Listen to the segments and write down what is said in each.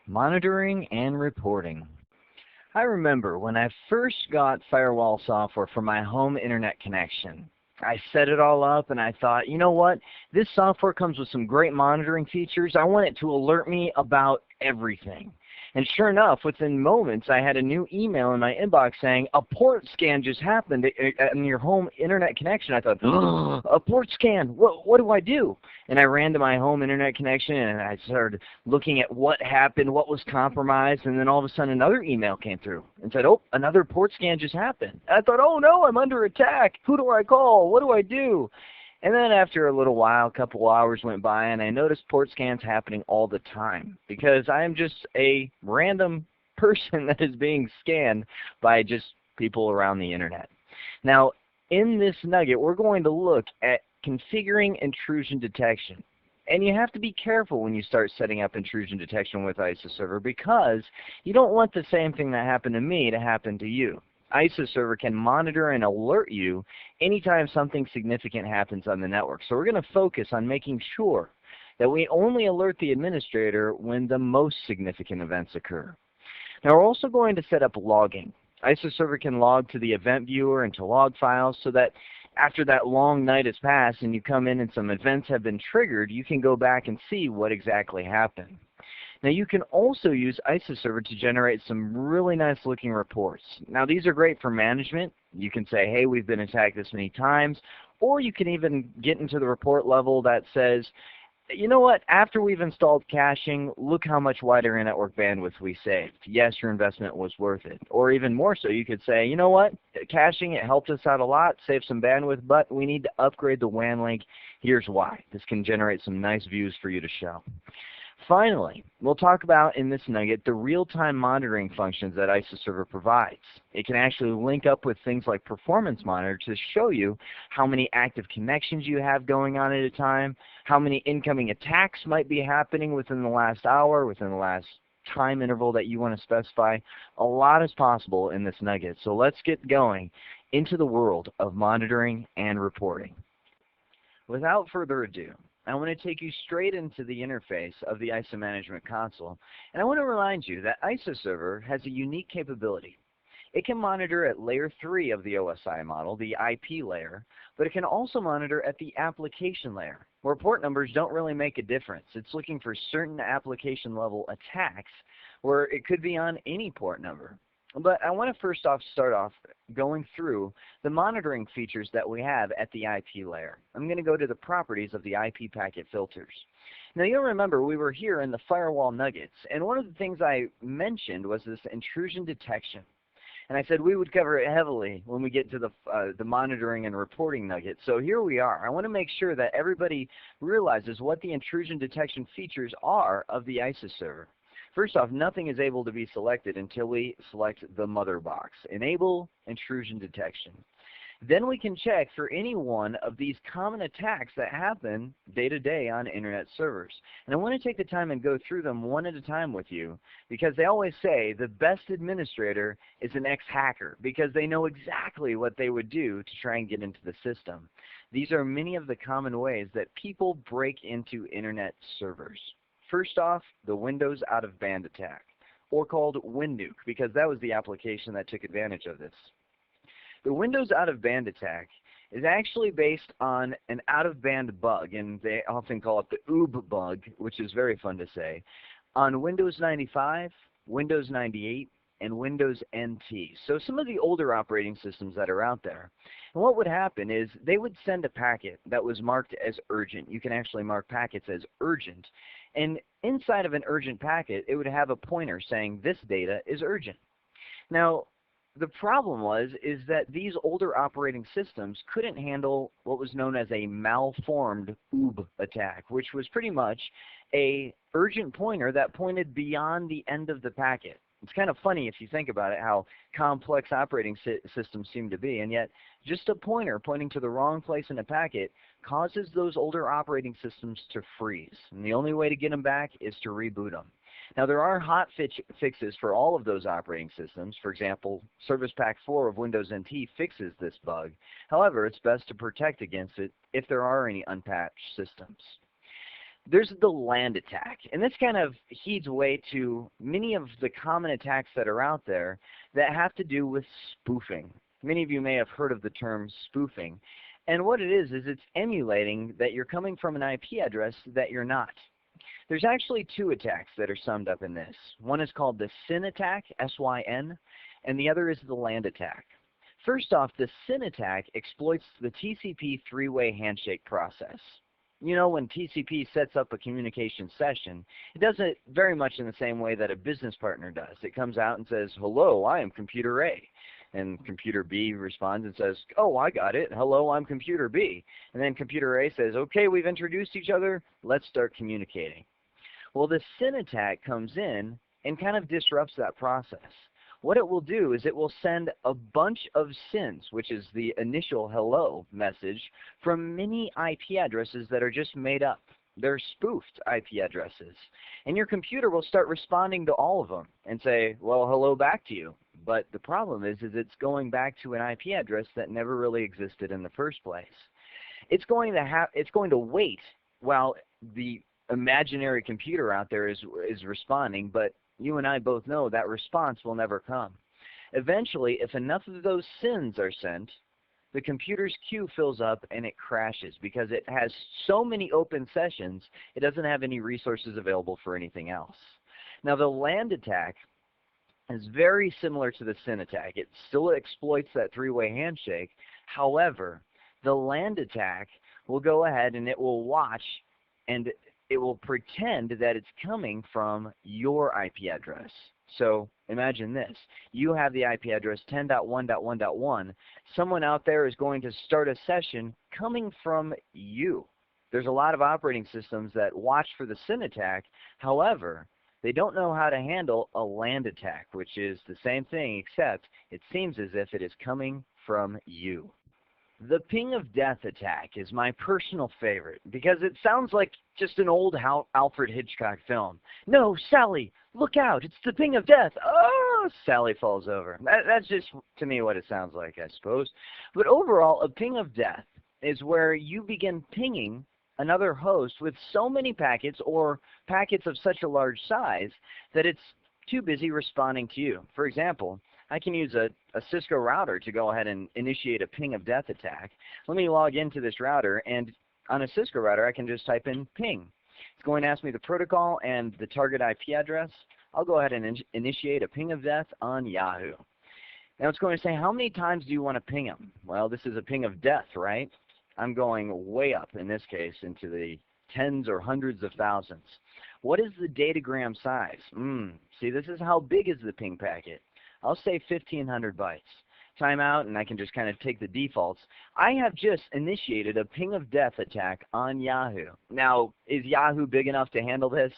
Monitoring and reporting. I remember when I first got firewall software for my home internet connection. I set it all up and I thought, you know what? This software comes with some great monitoring features. I want it to alert me about everything. And sure enough, within moments, I had a new email in my inbox saying, a port scan just happened on your home internet connection. I thought, oh, a port scan, what do I do? And I ran to my home internet connection and I started looking at what happened, what was compromised, and then all of a sudden another email came through and said, oh, another port scan just happened. I thought, oh no, I'm under attack. Who do I call? What do I do? And then after a little while, a couple hours went by, and I noticed port scans happening all the time because I am just a random person that is being scanned by just people around the internet. Now, in this nugget, we're going to look at configuring intrusion detection. And you have to be careful when you start setting up intrusion detection with ISOServer because you don't want the same thing that happened to me to happen to you. ISOServer can monitor and alert you anytime something significant happens on the network. So we're going to focus on making sure that we only alert the administrator when the most significant events occur. Now we're also going to set up logging. ISOServer can log to the event viewer and to log files so that after that long night has passed and you come in and some events have been triggered, you can go back and see what exactly happened. Now you can also use ISOServer to generate some really nice looking reports. Now these are great for management. You can say, hey, we've been attacked this many times, or you can even get into the report level that says, you know what, after we've installed caching, look how much wider network bandwidth we saved. Yes, your investment was worth it. Or even more so, you could say, you know what, caching, it helped us out a lot, saved some bandwidth, but we need to upgrade the WAN link. Here's why. This can generate some nice views for you to show. Finally, we'll talk about in this nugget the real-time monitoring functions that ISOServer provides. It can actually link up with things like Performance Monitor to show you how many active connections you have going on at a time, how many incoming attacks might be happening within the last hour, within the last time interval that you want to specify. A lot is possible in this nugget. So let's get going into the world of monitoring and reporting. Without further ado, I want to take you straight into the interface of the ISO Management Console, and I want to remind you that ISOServer has a unique capability. It can monitor at layer 3 of the OSI model, the IP layer, but it can also monitor at the application layer, where port numbers don't really make a difference. It's looking for certain application level attacks where it could be on any port number. But I want to first off start off going through the monitoring features that we have at the IP layer. I'm going to go to the properties of the IP packet filters. Now you'll remember we were here in the firewall nuggets, and one of the things I mentioned was this intrusion detection. And I said we would cover it heavily when we get to the monitoring and reporting nugget. So here we are. I want to make sure that everybody realizes what the intrusion detection features are of the ISOServer. First off, nothing is able to be selected until we select the mother box, Enable Intrusion Detection. Then we can check for any one of these common attacks that happen day to day on internet servers. And I want to take the time and go through them one at a time with you because they always say the best administrator is an ex-hacker because they know exactly what they would do to try and get into the system. These are many of the common ways that people break into internet servers. First off, the Windows out-of-band attack, or called WinNuke, because that was the application that took advantage of this. The Windows out-of-band attack is actually based on an out-of-band bug, and they often call it the OOB bug, which is very fun to say, on Windows 95, Windows 98, and Windows NT. So some of the older operating systems that are out there. And what would happen is they would send a packet that was marked as urgent. You can actually mark packets as urgent. And inside of an urgent packet, it would have a pointer saying this data is urgent. Now, the problem is that these older operating systems couldn't handle what was known as a malformed OOB attack, which was pretty much a urgent pointer that pointed beyond the end of the packet. It's kind of funny if you think about it, how complex operating systems seem to be, and yet just a pointer pointing to the wrong place in a packet causes those older operating systems to freeze. And the only way to get them back is to reboot them. Now there are hot fixes for all of those operating systems. For example, Service Pack 4 of Windows NT fixes this bug. However, it's best to protect against it if there are any unpatched systems. There's the land attack, and this kind of heeds way to many of the common attacks that are out there that have to do with spoofing. Many of you may have heard of the term spoofing, and what it is it's emulating that you're coming from an IP address that you're not. There's actually two attacks that are summed up in this. One is called the SYN attack, S-Y-N, and the other is the land attack. First off, the SYN attack exploits the TCP three-way handshake process. You know, when TCP sets up a communication session, it does it very much in the same way that a business partner does. It comes out and says, hello, I am computer A. And computer B responds and says, oh, I got it. Hello, I'm computer B. And then computer A says, okay, we've introduced each other. Let's start communicating. Well, the SYN attack comes in and kind of disrupts that process. What it will do is it will send a bunch of SYNs, which is the initial hello message, from many IP addresses that are just made up. They're spoofed IP addresses. And your computer will start responding to all of them and say, well, hello back to you. But the problem is it's going back to an IP address that never really existed in the first place. It's going to wait while the imaginary computer out there is responding, but you and I both know that response will never come. Eventually, if enough of those SYNs are sent, the computer's queue fills up and it crashes because it has so many open sessions, it doesn't have any resources available for anything else. Now, the land attack is very similar to the SYN attack. It still exploits that three-way handshake. However, the land attack will go ahead and it will watch and it will pretend that it's coming from your IP address. So imagine this. You have the IP address 10.1.1.1. Someone out there is going to start a session coming from you. There's a lot of operating systems that watch for the SYN attack. However, they don't know how to handle a land attack, which is the same thing, except it seems as if it is coming from you. The ping of death attack is my personal favorite because it sounds like just an old Alfred Hitchcock film. No, Sally, look out, it's the ping of death. Oh, Sally falls over. That's just, to me, what it sounds like, I suppose. But overall, a ping of death is where you begin pinging another host with so many packets or packets of such a large size that it's too busy responding to you. For example, I can use a Cisco router to go ahead and initiate a ping of death attack. Let me log into this router, and on a Cisco router, I can just type in ping. It's going to ask me the protocol and the target IP address. I'll go ahead and initiate a ping of death on Yahoo. Now it's going to say, how many times do you want to ping them? Well, this is a ping of death, right? I'm going way up, in this case, into the tens or hundreds of thousands. What is the datagram size? See, this is how big is the ping packet. I'll say 1,500 bytes. Timeout, and I can just kind of take the defaults. I have just initiated a ping of death attack on Yahoo. Now, is Yahoo big enough to handle this?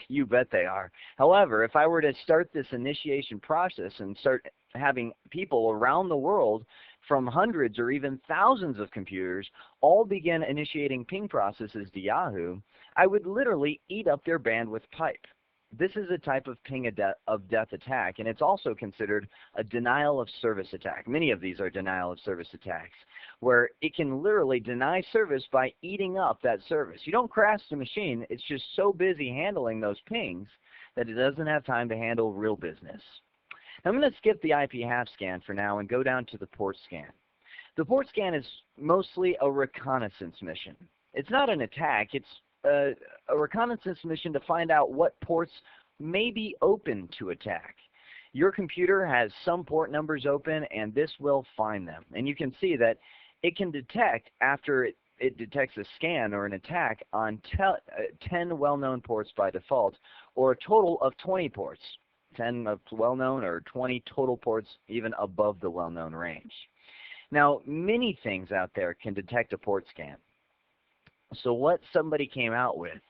You bet they are. However, if I were to start this initiation process and start having people around the world from hundreds or even thousands of computers all begin initiating ping processes to Yahoo, I would literally eat up their bandwidth pipe. This is a type of ping of death attack, and it's also considered a denial of service attack. Many of these are denial of service attacks, where it can literally deny service by eating up that service. You don't crash the machine. It's just so busy handling those pings that it doesn't have time to handle real business. Now, I'm going to skip the IP half scan for now and go down to the port scan. The port scan is mostly a reconnaissance mission. It's not an attack. It's a reconnaissance mission to find out what ports may be open to attack. Your computer has some port numbers open, and this will find them. And you can see that it can detect, after it detects a scan or an attack, on 10 well-known ports by default, or a total of 20 ports. 10 of well-known or 20 total ports even above the well-known range. Now, many things out there can detect a port scan. So what somebody came out with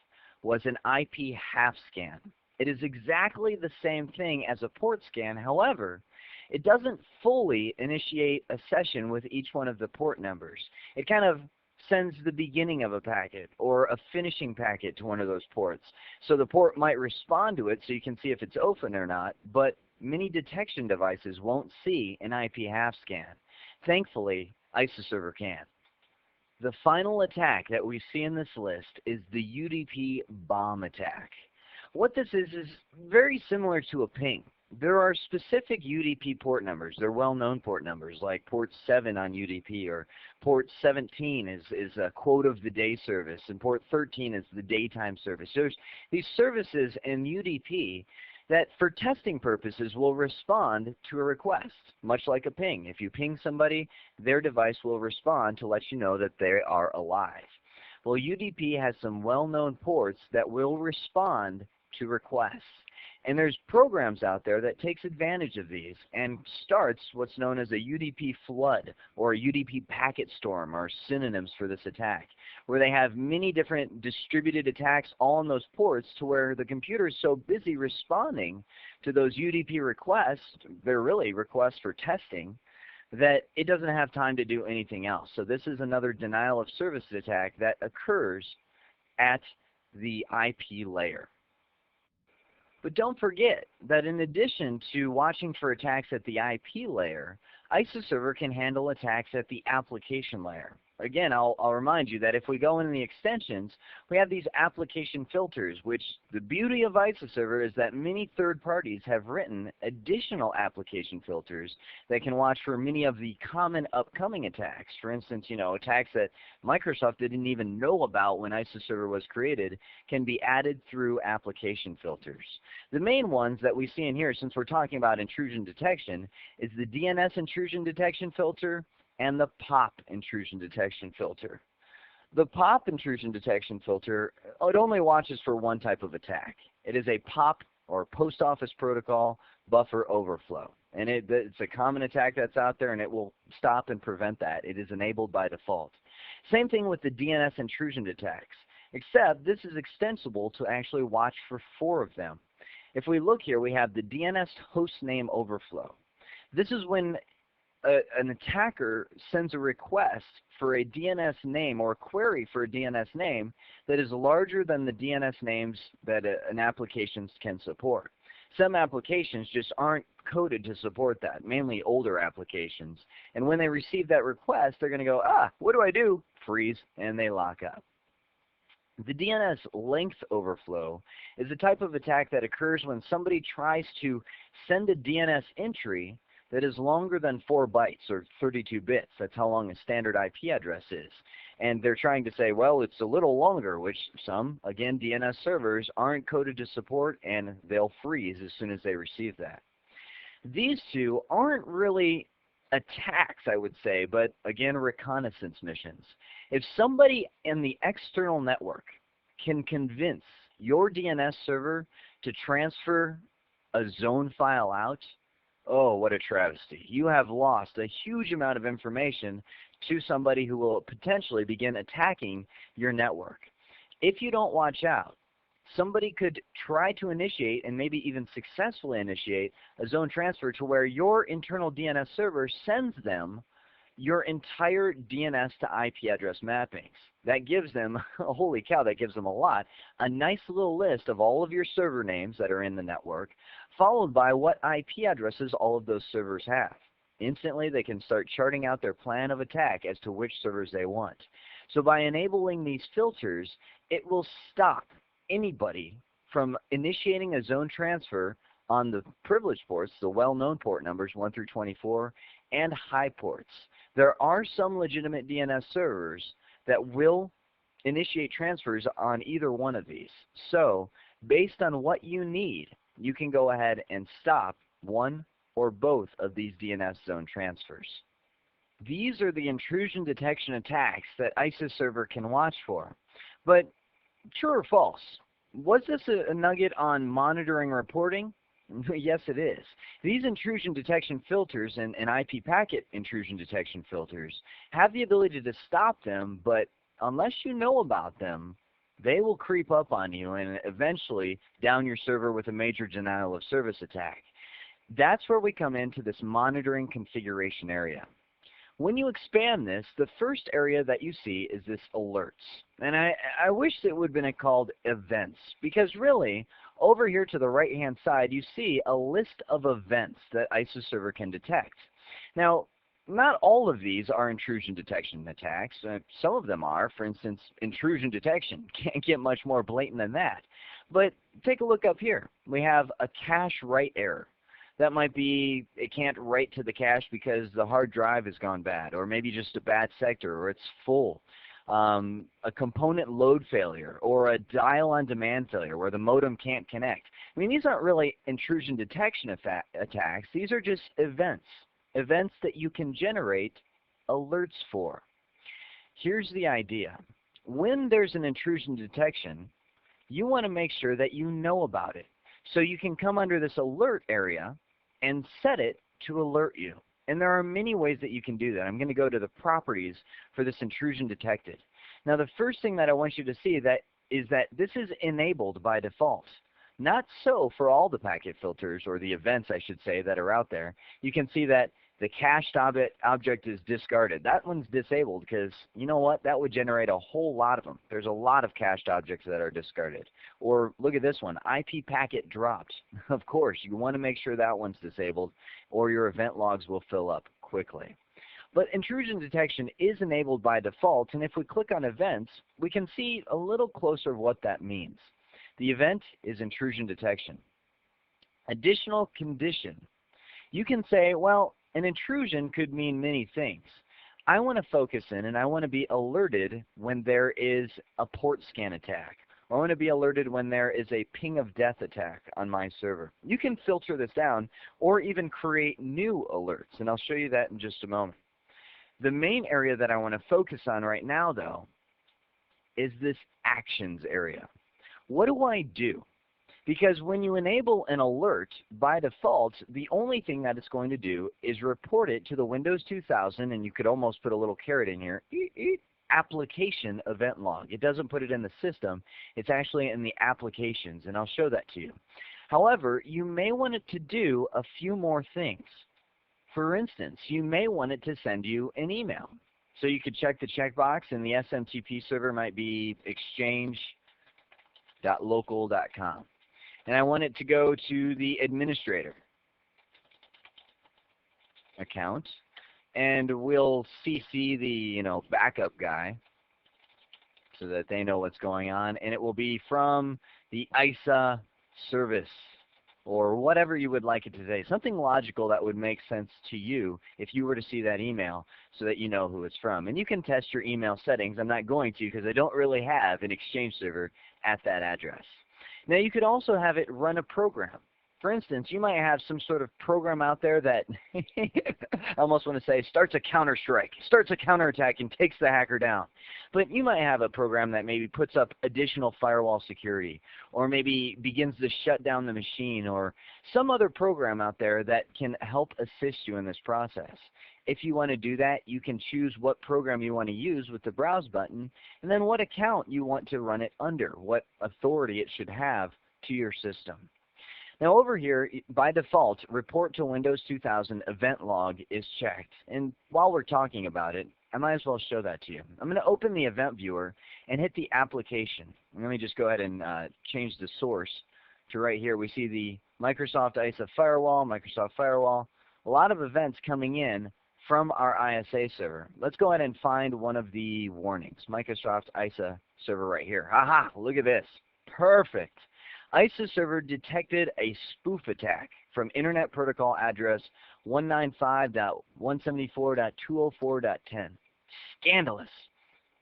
was an IP half scan. It is exactly the same thing as a port scan. However, it doesn't fully initiate a session with each one of the port numbers. It kind of sends the beginning of a packet or a finishing packet to one of those ports. So the port might respond to it so you can see if it's open or not, but many detection devices won't see an IP half scan. Thankfully, IsoServer can. The final attack that we see in this list is the UDP bomb attack. What this is very similar to a ping. There are specific UDP port numbers. They're well-known port numbers, like port 7 on UDP, or port 17 is a quote of the day service, and port 13 is the daytime service. There's these services in UDP that for testing purposes will respond to a request, much like a ping. If you ping somebody, their device will respond to let you know that they are alive. Well, UDP has some well-known ports that will respond to requests. And there's programs out there that takes advantage of these and starts what's known as a UDP flood or a UDP packet storm, are synonyms for this attack, where they have many different distributed attacks all on those ports to where the computer is so busy responding to those UDP requests, they're really requests for testing, that it doesn't have time to do anything else. So this is another denial of service attack that occurs at the IP layer. But don't forget that in addition to watching for attacks at the IP layer, IsoServer can handle attacks at the application layer. Again, I'll remind you that if we go into the extensions, we have these application filters, which the beauty of IsoServer is that many third parties have written additional application filters that can watch for many of the common upcoming attacks. For instance, attacks that Microsoft didn't even know about when IsoServer was created can be added through application filters. The main ones that we see in here, since we're talking about intrusion detection, is the DNS intrusion detection filter and the POP intrusion detection filter. The POP intrusion detection filter, it only watches for one type of attack. It is a POP, or Post Office Protocol, buffer overflow. And it's a common attack that's out there, and it will stop and prevent that. It is enabled by default. Same thing with the DNS intrusion attacks, except this is extensible to actually watch for 4 of them. If we look here, we have the DNS hostname overflow. This is when an attacker sends a request for a DNS name or a query for a DNS name that is larger than the DNS names that an application can support. Some applications just aren't coded to support that, mainly older applications. And when they receive that request, they're going to go, what do I do? Freeze, and they lock up. The DNS length overflow is a type of attack that occurs when somebody tries to send a DNS entry that is longer than 4 bytes or 32 bits. That's how long a standard IP address is. And they're trying to say, well, it's a little longer, which some, again, DNS servers aren't coded to support, and they'll freeze as soon as they receive that. These two aren't really attacks, I would say, but again, reconnaissance missions. If somebody in the external network can convince your DNS server to transfer a zone file out, oh, what a travesty. You have lost a huge amount of information to somebody who will potentially begin attacking your network. If you don't watch out, somebody could try to initiate and maybe even successfully initiate a zone transfer to where your internal DNS server sends them your entire DNS to IP address mappings. That gives them, holy cow, that gives them a lot, a nice little list of all of your server names that are in the network, followed by what IP addresses all of those servers have. Instantly, they can start charting out their plan of attack as to which servers they want. So by enabling these filters, it will stop anybody from initiating a zone transfer on the privileged ports, the well-known port numbers 1 through 24, and high ports. There are some legitimate DNS servers that will initiate transfers on either one of these. So based on what you need, you can go ahead and stop one or both of these DNS zone transfers. These are the intrusion detection attacks that IsoServer can watch for. But true or false? Was this a nugget on monitoring reporting? Yes, it is. These intrusion detection filters and IP packet intrusion detection filters have the ability to stop them, but unless you know about them, they will creep up on you and eventually down your server with a major denial of service attack. That's where we come into this monitoring configuration area. When you expand this, the first area that you see is this alerts. And I wish it would have been called events, because really, over here to the right-hand side, you see a list of events that IsoServer can detect. Now, not all of these are intrusion detection attacks. Some of them are. For instance, intrusion detection. Can't get much more blatant than that. But take a look up here. We have a cache write error. That might be it can't write to the cache because the hard drive has gone bad, or maybe just a bad sector, or it's full. A component load failure, or a dial-on-demand failure where the modem can't connect. I mean, these aren't really intrusion detection attacks. These are just events that you can generate alerts for. Here's the idea. When there's an intrusion detection, you want to make sure that you know about it. So you can come under this alert area and set it to alert you. And there are many ways that you can do that. I'm going to go to the properties for this intrusion detected. Now, the first thing that I want you to see is that this is enabled by default. Not so for all the packet filters, or the events, I should say, that are out there. You can see that the cached object is discarded. That one's disabled because, you know what, that would generate a whole lot of them. There's a lot of cached objects that are discarded. Or look at this one, IP packet dropped. Of course, you want to make sure that one's disabled, or your event logs will fill up quickly. But intrusion detection is enabled by default, and if we click on events, we can see a little closer what that means. The event is intrusion detection. Additional condition. You can say, well, an intrusion could mean many things. I want to focus in and I want to be alerted when there is a port scan attack. Or I want to be alerted when there is a ping of death attack on my server. You can filter this down or even create new alerts, and I'll show you that in just a moment. The main area that I want to focus on right now, though, is this actions area. What do I do? Because when you enable an alert, by default, the only thing that it's going to do is report it to the Windows 2000, and you could almost put a little caret in here, application event log. It doesn't put it in the system. It's actually in the applications, and I'll show that to you. However, you may want it to do a few more things. For instance, you may want it to send you an email. So you could check the checkbox, and the SMTP server might be exchange.local.com. And I want it to go to the administrator account, and we'll CC the backup guy so that they know what's going on, and it will be from the ISA service or whatever you would like it to say. Something logical that would make sense to you if you were to see that email so that you know who it's from. And you can test your email settings. I'm not going to because I don't really have an Exchange server at that address. Now, you could also have it run a program. For instance, you might have some sort of program out there that I almost want to say starts a counter-strike, starts a counterattack, and takes the hacker down. But you might have a program that maybe puts up additional firewall security, or maybe begins to shut down the machine, or some other program out there that can help assist you in this process. If you want to do that, you can choose what program you want to use with the Browse button, and then what account you want to run it under, what authority it should have to your system. Now over here, by default, Report to Windows 2000 Event Log is checked. And while we're talking about it, I might as well show that to you. I'm going to open the Event Viewer and hit the application. Let me just go ahead and change the source to right here. We see the Microsoft ISA Firewall, Microsoft Firewall, a lot of events coming in from our ISA server. Let's go ahead and find one of the warnings. Microsoft ISA server right here. Aha, look at this. Perfect. ISA server detected a spoof attack from Internet Protocol address 195.174.204.10. Scandalous.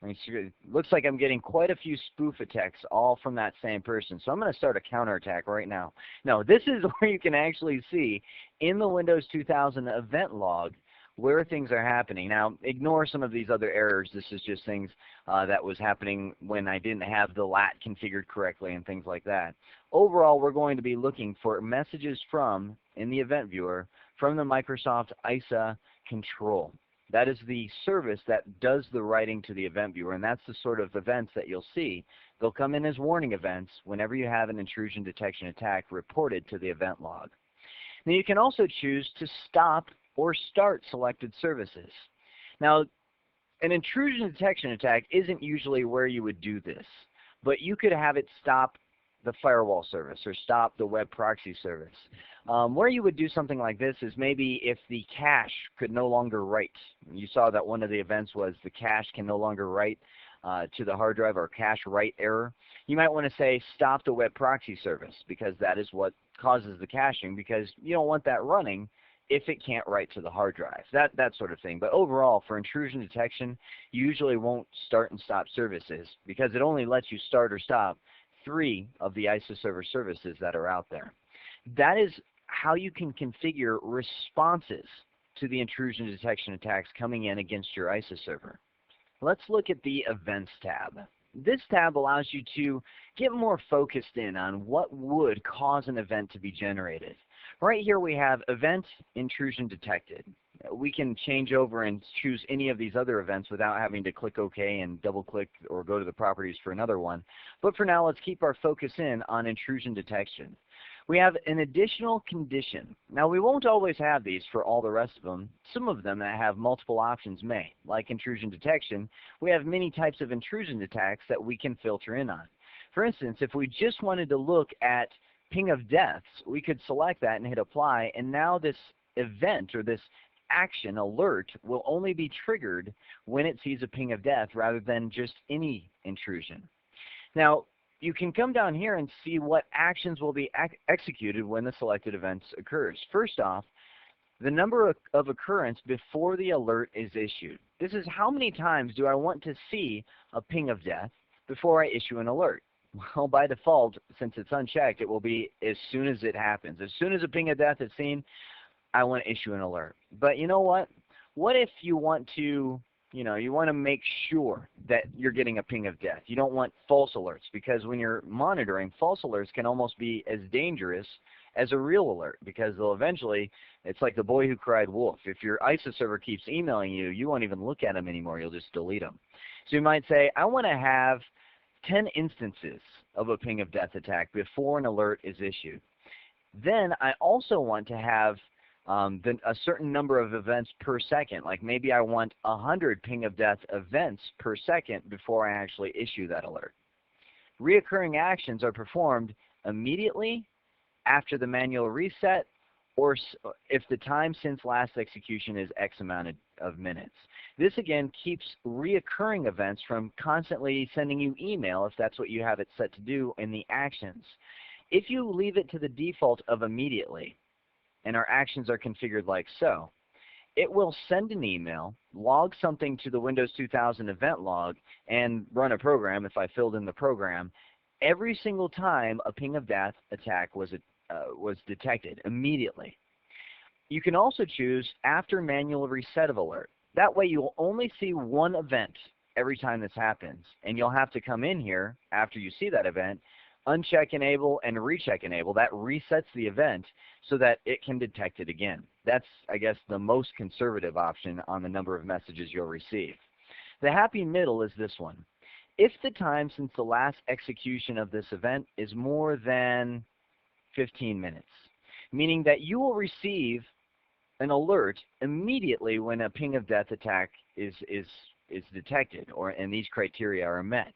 I mean, it looks like I'm getting quite a few spoof attacks all from that same person. So I'm going to start a counterattack right now. No, this is where you can actually see in the Windows 2000 event log where things are happening. Now, ignore some of these other errors. This is just things that was happening when I didn't have the LAT configured correctly and things like that. Overall, we're going to be looking for messages from, in the event viewer, from the Microsoft ISA control. That is the service that does the writing to the event viewer, and that's the sort of events that you'll see. They'll come in as warning events whenever you have an intrusion detection attack reported to the event log. Now, you can also choose to stop or start selected services. Now, an intrusion detection attack isn't usually where you would do this, but you could have it stop the firewall service or stop the web proxy service. Where you would do something like this is maybe if the cache could no longer write. You saw that one of the events was the cache can no longer write to the hard drive, or cache write error. You might want to say stop the web proxy service, because that is what causes the caching, because you don't want that running if it can't write to the hard drive, that sort of thing. But overall, for intrusion detection, you usually won't start and stop services, because it only lets you start or stop 3 of the ISO-server services that are out there. That is how you can configure responses to the intrusion detection attacks coming in against your ISO-server. Let's look at the Events tab. This tab allows you to get more focused in on what would cause an event to be generated. Right here we have Event Intrusion Detected. We can change over and choose any of these other events without having to click OK and double-click or go to the properties for another one. But for now, let's keep our focus in on intrusion detection. We have an additional condition. Now, we won't always have these for all the rest of them. Some of them that have multiple options may. Like intrusion detection, we have many types of intrusion attacks that we can filter in on. For instance, if we just wanted to look at ping of deaths, we could select that and hit apply, and now this event or this action alert will only be triggered when it sees a ping of death rather than just any intrusion. Now, you can come down here and see what actions will be executed when the selected event occurs. First off, the number of occurrence before the alert is issued. This is how many times do I want to see a ping of death before I issue an alert. Well, by default, since it's unchecked, it will be as soon as it happens. As soon as a ping of death is seen, I want to issue an alert. But you know what? What if you want to, you want to make sure that you're getting a ping of death? You don't want false alerts, because when you're monitoring, false alerts can almost be as dangerous as a real alert, because they'll eventually, it's like the boy who cried wolf. If your ISO server keeps emailing you, you won't even look at them anymore. You'll just delete them. So you might say, I want to have 10 instances of a ping of death attack before an alert is issued. Then I also want to have a certain number of events per second. Like maybe I want 100 ping of death events per second before I actually issue that alert. Reoccurring actions are performed immediately after the manual reset, or if the time since last execution is X amount of minutes. This again keeps reoccurring events from constantly sending you email if that's what you have it set to do in the actions. If you leave it to the default of immediately, and our actions are configured like so, it will send an email, log something to the Windows 2000 event log, and run a program if I filled in the program every single time a ping of death attack was detected immediately. You can also choose after manual reset of alert. That way you'll only see one event every time this happens, and you'll have to come in here after you see that event, uncheck enable and recheck enable. That resets the event so that it can detect it again. That's, I guess, the most conservative option on the number of messages you'll receive. The happy middle is this one. If the time since the last execution of this event is more than 15 minutes, meaning that you will receive an alert immediately when a ping of death attack is detected, and these criteria are met.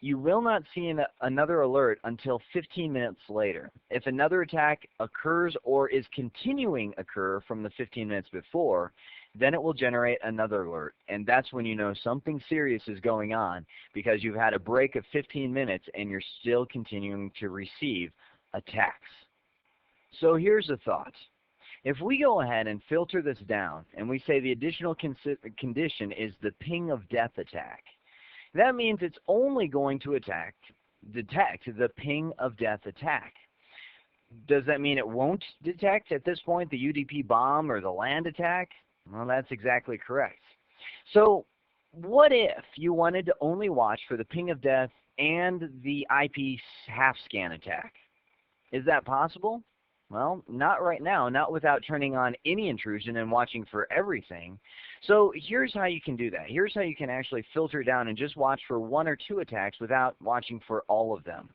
You will not see another alert until 15 minutes later. If another attack occurs or is continuing occur from the 15 minutes before, then it will generate another alert. And that's when you know something serious is going on, because you've had a break of 15 minutes and you're still continuing to receive attacks. So here's a thought. If we go ahead and filter this down and we say the additional condition is the ping of death attack, that means it's only going to detect the ping of death attack. Does that mean it won't detect at this point the UDP bomb or the land attack? Well, that's exactly correct. So what if you wanted to only watch for the ping of death and the IP half scan attack? Is that possible? Well, not right now, not without turning on any intrusion and watching for everything. So here's how you can do that. Here's how you can actually filter down and just watch for 1 or 2 attacks without watching for all of them.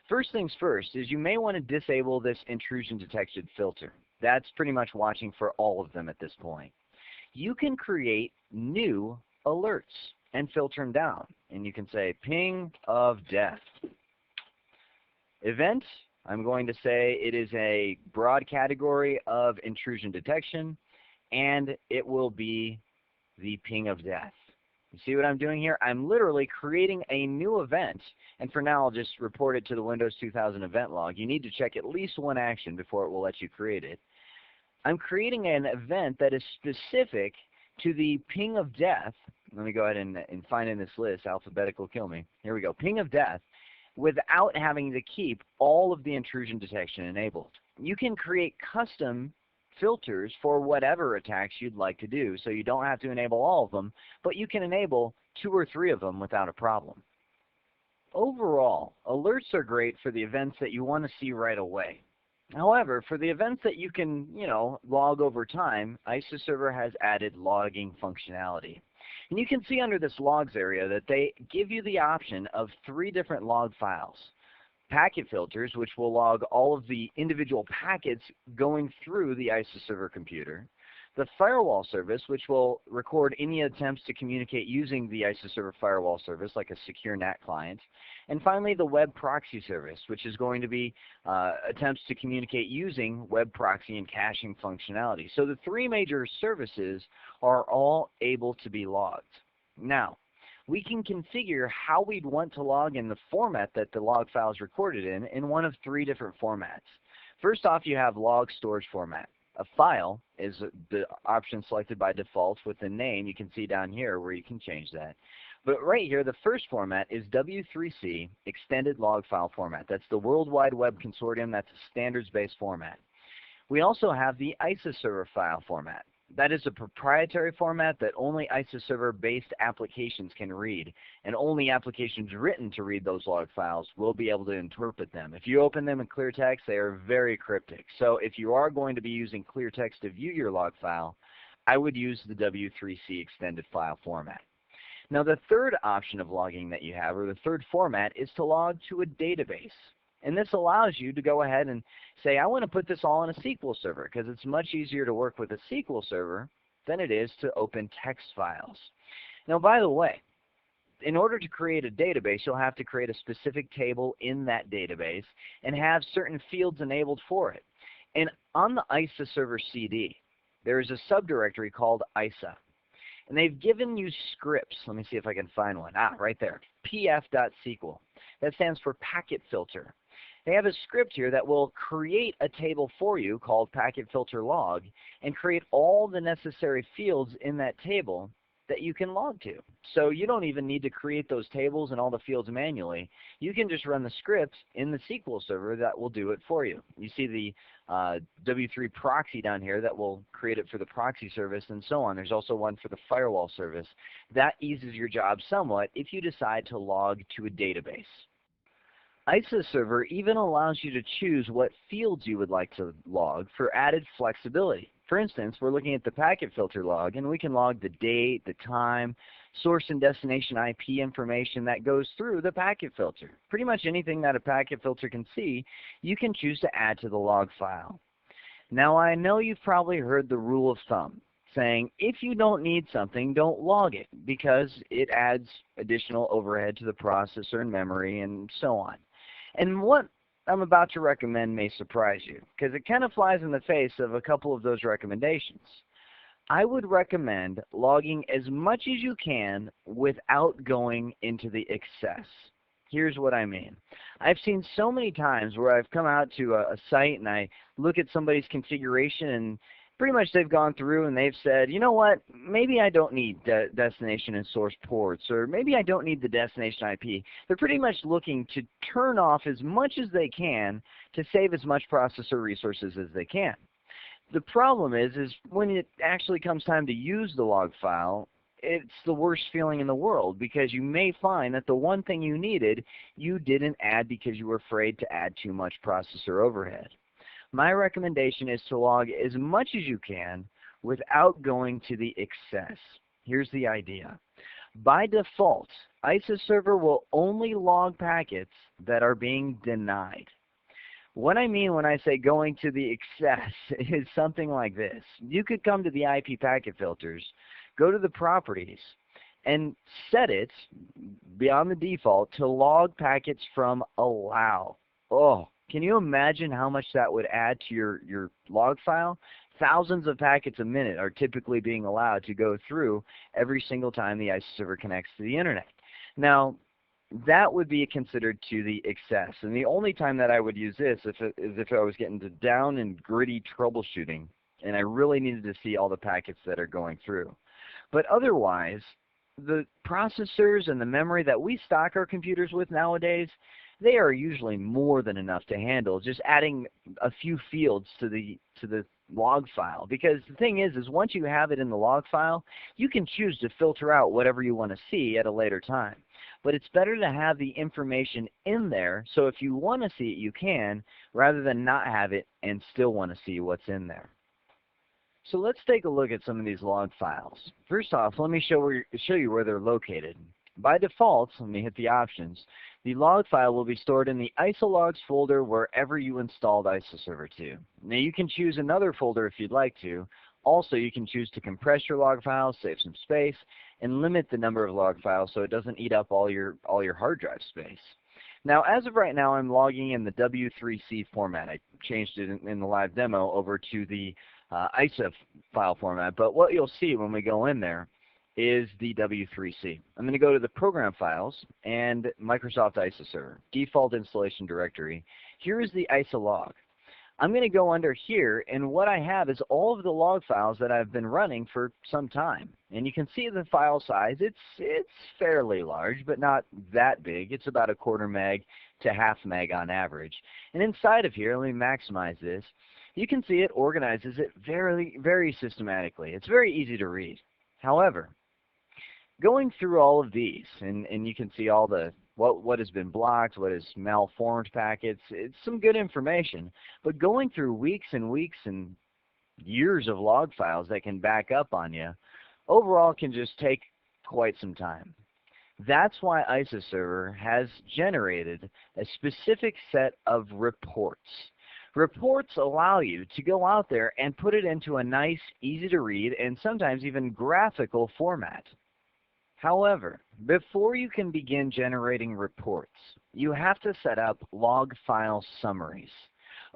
First things first is you may want to disable this intrusion detection filter. That's pretty much watching for all of them at this point. You can create new alerts and filter them down. And you can say ping of death. Event, I'm going to say it is a broad category of intrusion detection, and it will be the ping of death. You see what I'm doing here? I'm literally creating a new event, and for now I'll just report it to the Windows 2000 event log. You need to check at least one action before it will let you create it. I'm creating an event that is specific to the ping of death. Let me go ahead and find in this list. Alphabetical kill me. Here we go. Ping of death, without having to keep all of the intrusion detection enabled. You can create custom filters for whatever attacks you'd like to do, so you don't have to enable all of them, but you can enable 2 or 3 of them without a problem. Overall, alerts are great for the events that you want to see right away. However, for the events that you can, log over time, ISOServer has added logging functionality. And you can see under this logs area that they give you the option of 3 different log files. Packet filters, which will log all of the individual packets going through the ISOServer computer. The firewall service, which will record any attempts to communicate using the ISOServer firewall service, like a secure NAT client. And finally, the web proxy service, which is going to be attempts to communicate using web proxy and caching functionality. So the 3 major services are all able to be logged. Now, we can configure how we'd want to log in the format that the log file is recorded in one of 3 different formats. First off, you have log storage format. A file is the option selected by default with the name. You can see down here where you can change that. But right here, the first format is W3C Extended Log File Format. That's the World Wide Web Consortium. That's a standards-based format. We also have the ISOServer file format. That is a proprietary format that only ISOServer-based applications can read, and only applications written to read those log files will be able to interpret them. If you open them in clear text, they are very cryptic. So if you are going to be using clear text to view your log file, I would use the W3C extended file format. Now the third option of logging that you have, or the third format, is to log to a database. And this allows you to go ahead and say, I want to put this all in a SQL server, because it's much easier to work with a SQL server than it is to open text files. Now, by the way, in order to create a database, you'll have to create a specific table in that database and have certain fields enabled for it. And on the ISOServer CD, there is a subdirectory called ISA. And they've given you scripts. Let me see if I can find one. Right there, pf.sql. That stands for packet filter. They have a script here that will create a table for you called packet filter log and create all the necessary fields in that table that you can log to. So you don't even need to create those tables and all the fields manually. You can just run the script in the SQL server that will do it for you. You see the W3 proxy down here that will create it for the proxy service and so on. There's also one for the firewall service. That eases your job somewhat if you decide to log to a database. ISOServer even allows you to choose what fields you would like to log for added flexibility. For instance, we're looking at the packet filter log, and we can log the date, the time, source and destination IP information that goes through the packet filter. Pretty much anything that a packet filter can see, you can choose to add to the log file. Now, I know you've probably heard the rule of thumb, saying if you don't need something, don't log it, because it adds additional overhead to the processor and memory and so on. And what I'm about to recommend may surprise you, because it kind of flies in the face of a couple of those recommendations. I would recommend logging as much as you can without going into the excess. Here's what I mean. I've seen so many times where I've come out to a site and I look at somebody's configuration and pretty much they've gone through and they've said, you know what, maybe I don't need destination and source ports, or maybe I don't need the destination IP. They're pretty much looking to turn off as much as they can to save as much processor resources as they can. The problem is when it actually comes time to use the log file, it's the worst feeling in the world, because you may find that the one thing you needed, you didn't add because you were afraid to add too much processor overhead. My recommendation is to log as much as you can without going to the excess. Here's the idea. By default, ISOServer will only log packets that are being denied. What I mean when I say going to the excess is something like this. You could come to the IP packet filters, go to the properties, and set it beyond the default to log packets from allow. Oh, can you imagine how much that would add to your log file? Thousands of packets a minute are typically being allowed to go through every single time the ISO server connects to the internet. Now, that would be considered to the excess. And the only time that I would use this is if I was getting to down and gritty troubleshooting and I really needed to see all the packets that are going through. But otherwise, the processors and the memory that we stock our computers with nowadays, they are usually more than enough to handle just adding a few fields to the log file. Because the thing is once you have it in the log file, you can choose to filter out whatever you want to see at a later time. But it's better to have the information in there, so if you want to see it, you can, rather than not have it and still want to see what's in there. So let's take a look at some of these log files. First off, let me show you where they're located. By default, let me hit the options, the log file will be stored in the isologs folder wherever you installed ISOServer to. Now you can choose another folder if you'd like to. Also, you can choose to compress your log files, save some space, and limit the number of log files so it doesn't eat up all your hard drive space. Now, as of right now, I'm logging in the W3C format. I changed it in the live demo over to the ISA file format, but what you'll see when we go in there is the W3C. I'm going to go to the Program Files and Microsoft ISOServer, Default Installation Directory. Here is the ISA log. I'm going to go under here, and what I have is all of the log files that I've been running for some time. And you can see the file size. It's fairly large, but not that big. It's about 1/4 meg to 1/2 meg on average. And inside of here, let me maximize this. You can see it organizes it very, very systematically. It's very easy to read. However, going through all of these, and you can see all the what has been blocked, what is malformed packets, it's some good information. But going through weeks and weeks and years of log files that can back up on you, overall can just take quite some time. That's why ISOServer has generated a specific set of reports. Reports allow you to go out there and put it into a nice, easy to read, and sometimes even graphical format. However, before you can begin generating reports, you have to set up log file summaries.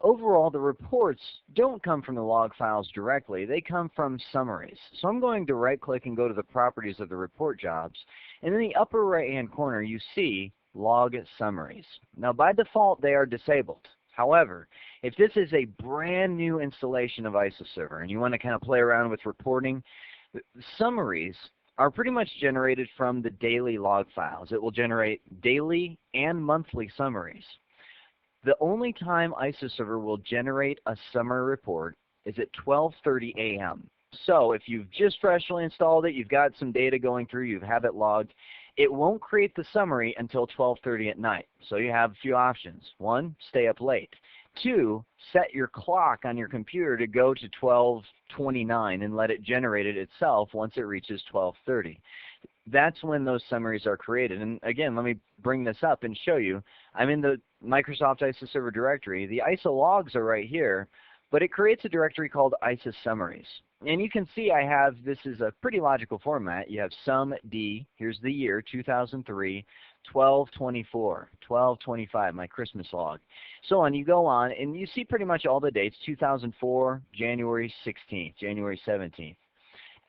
Overall, the reports don't come from the log files directly. They come from summaries. So I'm going to right-click and go to the properties of the report jobs. And in the upper right-hand corner, you see log summaries. Now, by default, they are disabled. However, if this is a brand new installation of ISOServer and you want to kind of play around with reporting, summaries are pretty much generated from the daily log files. It will generate daily and monthly summaries. The only time ISOServer will generate a summary report is at 12:30 a.m. So if you've just freshly installed it, you've got some data going through, you have it logged, it won't create the summary until 12:30 at night. So you have a few options. 1, stay up late. 2, set your clock on your computer to go to 12:29 and let it generate it itself once it reaches 12:30. That's when those summaries are created. And again, let me bring this up and show you. I'm in the Microsoft ISOServer directory. The ISO logs are right here, but it creates a directory called ISO summaries. And you can see I have, this is a pretty logical format. You have sum D, here's the year, 2003, 12/24, 12/25, my Christmas log. So on, you go on, and you see pretty much all the dates, 2004, January 16th, January 17th.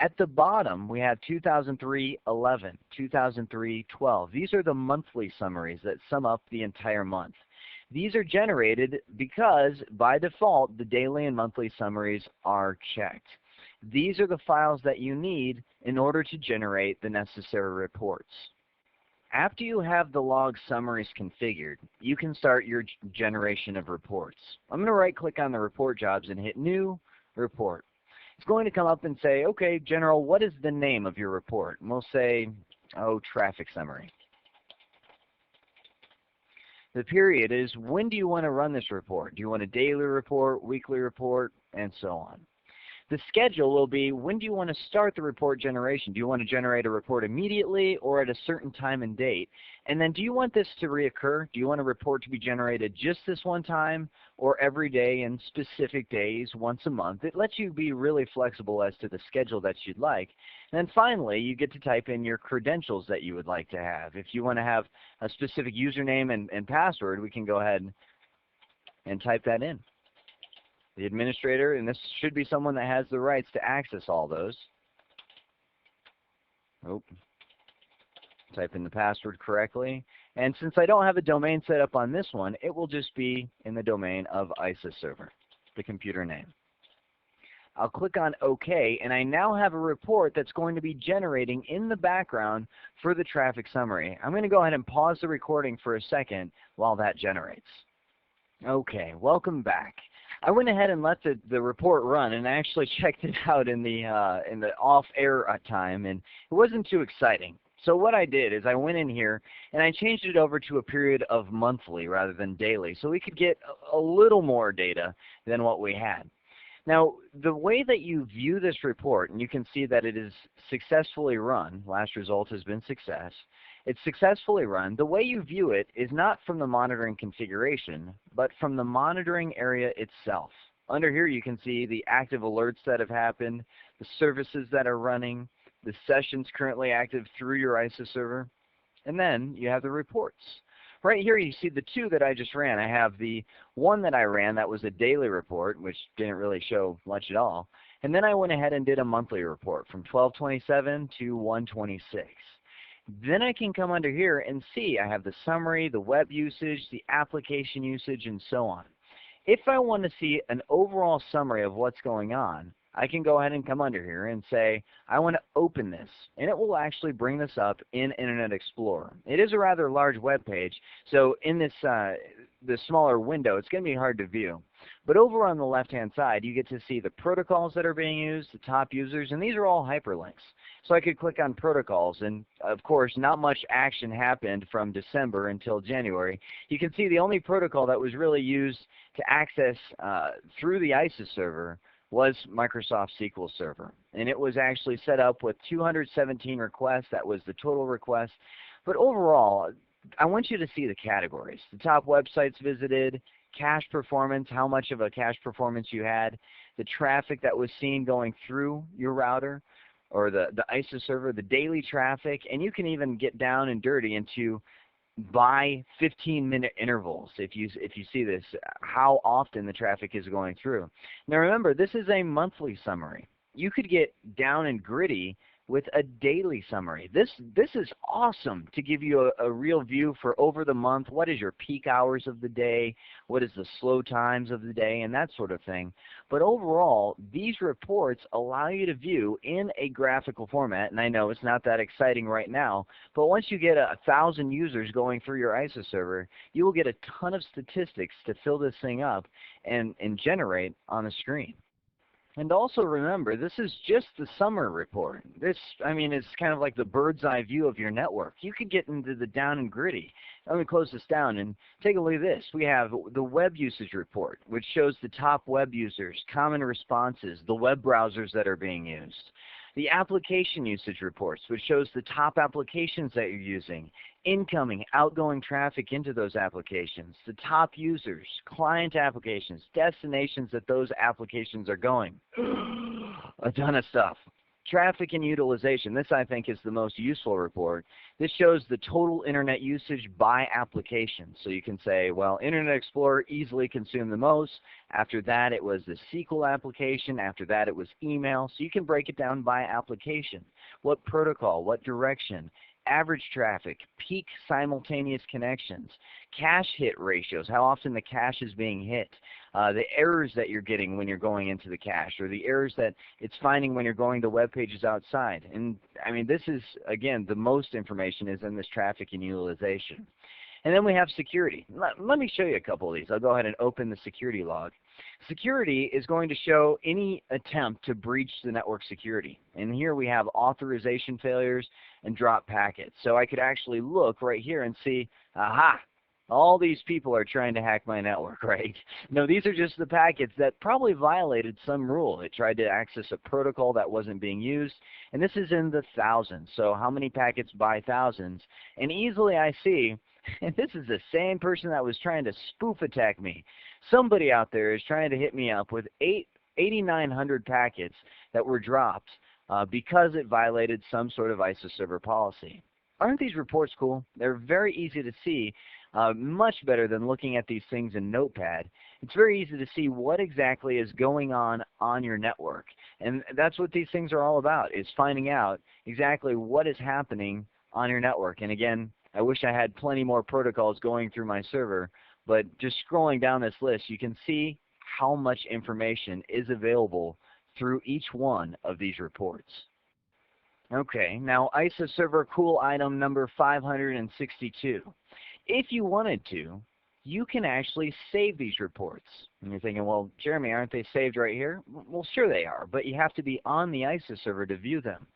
At the bottom, we have 2003-11, 2003-12. These are the monthly summaries that sum up the entire month. These are generated because, by default, the daily and monthly summaries are checked. These are the files that you need in order to generate the necessary reports. After you have the log summaries configured, you can start your generation of reports. I'm going to right-click on the report jobs and hit New Report. It's going to come up and say, okay, General, what is the name of your report? And we'll say, oh, traffic summary. The period is, when do you want to run this report? Do you want a daily report, weekly report, and so on? The schedule will be, when do you want to start the report generation? Do you want to generate a report immediately or at a certain time and date? And then do you want this to reoccur? Do you want a report to be generated just this one time or every day and specific days, once a month? It lets you be really flexible as to the schedule that you'd like. And then finally, you get to type in your credentials that you would like to have. If you want to have a specific username and password, we can go ahead and type that in. The administrator, and this should be someone that has the rights to access all those. Oh, type in the password correctly. And since I don't have a domain set up on this one, it will just be in the domain of ISA server, the computer name. I'll click on OK, and I now have a report that's going to be generating in the background for the traffic summary. I'm going to go ahead and pause the recording for a second while that generates. Okay, welcome back. I went ahead and let the report run, and I actually checked it out in the off-air time, and it wasn't too exciting. So what I did is I went in here and I changed it over to a period of monthly rather than daily, so we could get a little more data than what we had. Now, the way that you view this report, and you can see that it is successfully run, last result has been success, it's successfully run. The way you view it is not from the monitoring configuration, but from the monitoring area itself. Under here you can see the active alerts that have happened, the services that are running, the sessions currently active through your ISA server, and then you have the reports. Right here you see the two that I just ran. I have the one that I ran that was a daily report, which didn't really show much at all, and then I went ahead and did a monthly report from 12/27 to 1/26. Then I can come under here and see I have the summary, the web usage, the application usage, and so on. If I want to see an overall summary of what's going on, I can go ahead and come under here and say, I want to open this, and it will actually bring this up in Internet Explorer. It is a rather large web page, so in this smaller window, it's going to be hard to view. But over on the left-hand side, you get to see the protocols that are being used, the top users, and these are all hyperlinks. So I could click on protocols, and of course, not much action happened from December until January. You can see the only protocol that was really used to access through the ISA server was Microsoft SQL Server. And it was actually set up with 217 requests. That was the total request. But overall, I want you to see the categories. The top websites visited, cache performance, how much of a cache performance you had, the traffic that was seen going through your router, or the ISA server, the daily traffic, and you can even get down and dirty into by 15-minute intervals if you see this, how often the traffic is going through. Now remember, this is a monthly summary. You could get down and gritty with a daily summary. This is awesome to give you a real view for over the month. What is your peak hours of the day? What is the slow times of the day? And that sort of thing. But overall, these reports allow you to view in a graphical format. And I know it's not that exciting right now, but once you get 1,000 users going through your ISA server, you will get a ton of statistics to fill this thing up and generate on the screen. And also remember, this is just the summer report. This, I mean, it's kind of like the bird's eye view of your network. You could get into the down and gritty. Let me close this down and take a look at this. We have the web usage report, which shows the top web users, common responses, the web browsers that are being used. The application usage reports, which shows the top applications that you're using, incoming, outgoing traffic into those applications, the top users, client applications, destinations that those applications are going. A ton of stuff. Traffic and utilization. This, I think, is the most useful report. This shows the total Internet usage by application. So you can say, well, Internet Explorer easily consumed the most. After that, it was the SQL application. After that, it was email. So you can break it down by application. What protocol, what direction, average traffic, peak simultaneous connections, cache hit ratios, how often the cache is being hit, the errors that you're getting when you're going into the cache, or the errors that it's finding when you're going to web pages outside. And I mean, this is, again, the most information is in this traffic and utilization. And then we have security. Let me show you a couple of these. I'll go ahead and open the security log. Security is going to show any attempt to breach the network security. And here we have authorization failures and drop packets. So I could actually look right here and see, aha, all these people are trying to hack my network, right? No, these are just the packets that probably violated some rule. It tried to access a protocol that wasn't being used, and this is in the thousands. So how many packets by thousands? And easily I see, and this is the same person that was trying to spoof attack me. Somebody out there is trying to hit me up with 8,900 packets that were dropped because it violated some sort of ISA server policy. Aren't these reports cool? They're very easy to see. much better than looking at these things in Notepad. It's very easy to see what exactly is going on your network. And that's what these things are all about, is finding out exactly what is happening on your network. And again, I wish I had plenty more protocols going through my server, but just scrolling down this list, you can see how much information is available through each one of these reports. Okay, now ISA server cool item number 562. If you wanted to, you can actually save these reports. And you're thinking, well, Jeremy, aren't they saved right here? Well, sure they are, but you have to be on the ISA server to view them.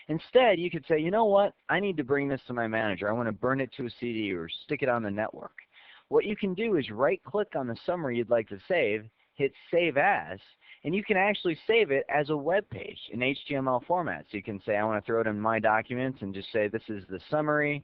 Instead, you could say, you know what, I need to bring this to my manager. I want to burn it to a CD or stick it on the network. What you can do is right-click on the summary you'd like to save, hit Save As, and you can actually save it as a web page in HTML format. So you can say, I want to throw it in My Documents and just say, this is the summary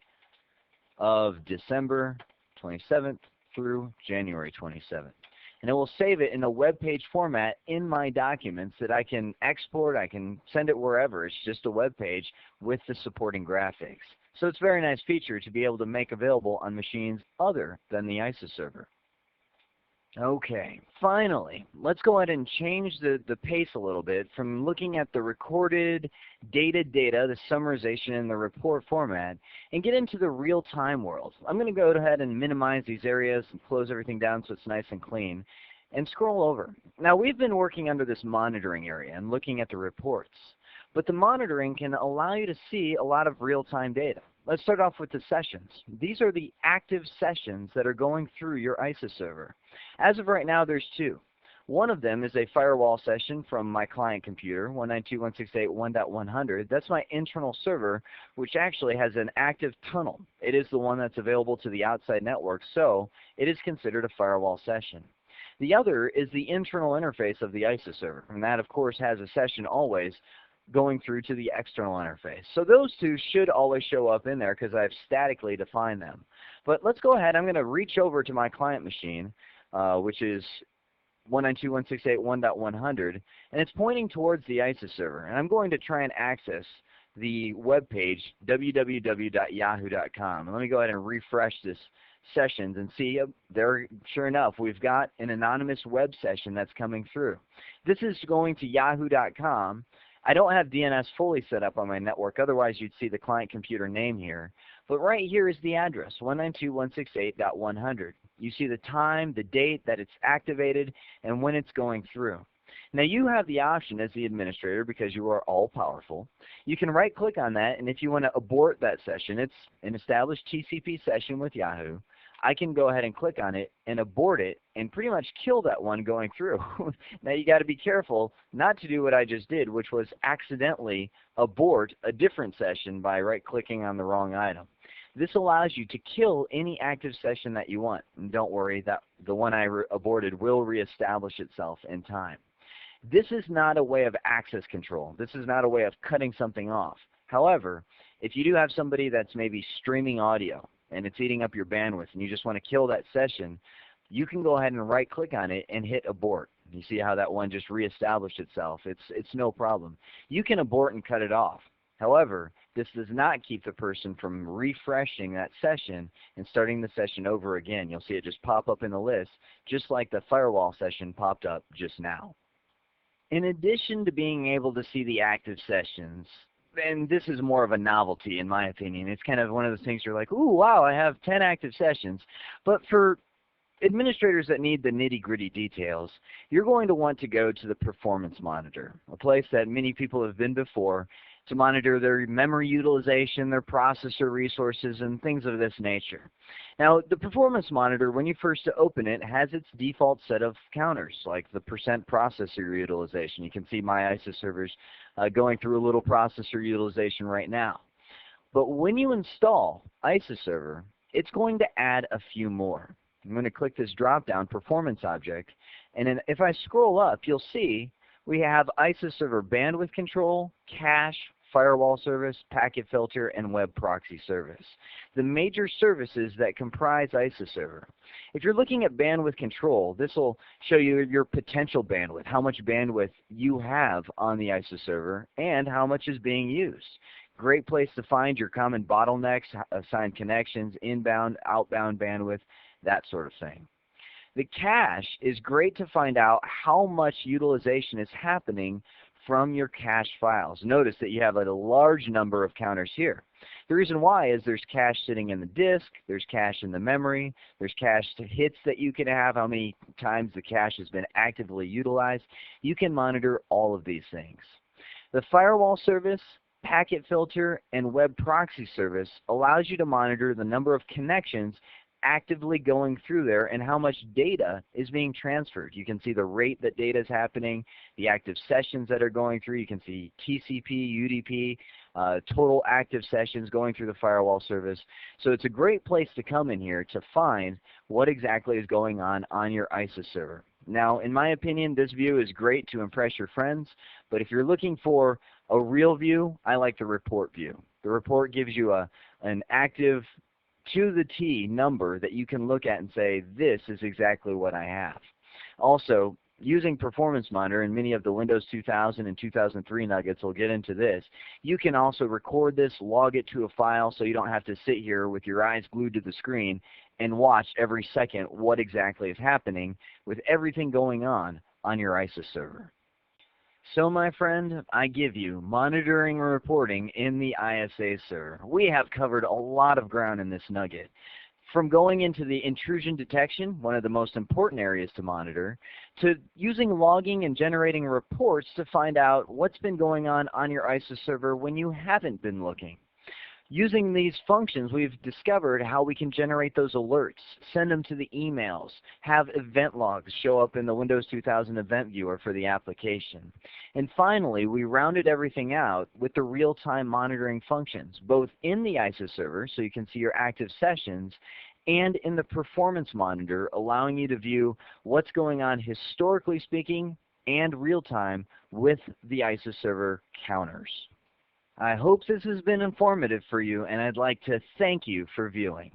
of December 27th through January 27th. And it will save it in a web page format in My Documents that I can export, I can send it wherever. It's just a web page with the supporting graphics. So it's a very nice feature to be able to make available on machines other than the ISA server. Okay, finally, let's go ahead and change the pace a little bit from looking at the recorded data, the summarization in the report format, and get into the real-time world. I'm going to go ahead and minimize these areas and close everything down so it's nice and clean, and scroll over. Now, we've been working under this monitoring area and looking at the reports, but the monitoring can allow you to see a lot of real-time data. Let's start off with the sessions. These are the active sessions that are going through your ISA server. As of right now, there's two. One of them is a firewall session from my client computer, 192.168.1.100. That's my internal server, which actually has an active tunnel. It is the one that's available to the outside network, so it is considered a firewall session. The other is the internal interface of the ISA server, and that, of course, has a session always going through to the external interface. So those two should always show up in there because I've statically defined them. But let's go ahead. I'm going to reach over to my client machine, which is 192.168.1.100, and it's pointing towards the ISA server. And I'm going to try and access the web page, www.yahoo.com. And let me go ahead and refresh this sessions and see there, sure enough, we've got an anonymous web session that's coming through. This is going to yahoo.com. I don't have DNS fully set up on my network, otherwise you'd see the client computer name here. But right here is the address, 192.168.100. You see the time, the date that it's activated, and when it's going through. Now you have the option as the administrator, because you are all powerful, you can right click on that, and if you want to abort that session, it's an established TCP session with Yahoo. I can go ahead and click on it and abort it and pretty much kill that one going through. Now you got to be careful not to do what I just did, which was accidentally abort a different session by right-clicking on the wrong item. This allows you to kill any active session that you want. And don't worry, that the one I aborted will reestablish itself in time. This is not a way of access control. This is not a way of cutting something off. However, if you do have somebody that's maybe streaming audio and it's eating up your bandwidth and you just want to kill that session, you can go ahead and right-click on it and hit abort. You see how that one just reestablished itself. It's no problem. You can abort and cut it off. However, this does not keep the person from refreshing that session and starting the session over again. You'll see it just pop up in the list, just like the firewall session popped up just now. In addition to being able to see the active sessions, and this is more of a novelty in my opinion, it's kind of one of those things you're like, ooh, wow, I have 10 active sessions. But for administrators that need the nitty-gritty details, you're going to want to go to the Performance Monitor, a place that many people have been before, to monitor their memory utilization, their processor resources, and things of this nature. Now, the Performance Monitor, when you first open it, has its default set of counters, like the % processor utilization. You can see my ISA servers going through a little processor utilization right now. But when you install ISA server, it's going to add a few more. I'm going to click this drop-down Performance object, and then if I scroll up, you'll see we have ISA server bandwidth control, cache, firewall service, packet filter, and web proxy service. The major services that comprise ISA server. If you're looking at bandwidth control, this will show you your potential bandwidth, how much bandwidth you have on the ISA server, and how much is being used. Great place to find your common bottlenecks, assign connections, inbound, outbound bandwidth, that sort of thing. The cache is great to find out how much utilization is happening from your cache files. Notice that you have a large number of counters here. The reason why is there's cache sitting in the disk, there's cache in the memory, there's cache hits that you can have, how many times the cache has been actively utilized. You can monitor all of these things. The firewall service, packet filter, and web proxy service allows you to monitor the number of connections actively going through there and how much data is being transferred. You can see the rate that data is happening, the active sessions that are going through. You can see TCP, UDP, total active sessions going through the firewall service. So it's a great place to come in here to find what exactly is going on your ISIS server. Now, in my opinion, this view is great to impress your friends, but if you're looking for a real view, I like the report view. The report gives you an active to the T number that you can look at and say, this is exactly what I have. Also, using Performance Monitor, and many of the Windows 2000 and 2003 nuggets will get into this, you can also record this, log it to a file so you don't have to sit here with your eyes glued to the screen and watch every second what exactly is happening with everything going on your ISIS server. So, my friend, I give you monitoring and reporting in the ISA server. We have covered a lot of ground in this nugget. From going into the intrusion detection, one of the most important areas to monitor, to using logging and generating reports to find out what's been going on your ISIS server when you haven't been looking. Using these functions, we've discovered how we can generate those alerts, send them to the emails, have event logs show up in the Windows 2000 event viewer for the application. And finally, we rounded everything out with the real-time monitoring functions, both in the ISIS server, so you can see your active sessions, and in the Performance Monitor, allowing you to view what's going on historically speaking and real-time with the ISIS server counters. I hope this has been informative for you, and I'd like to thank you for viewing.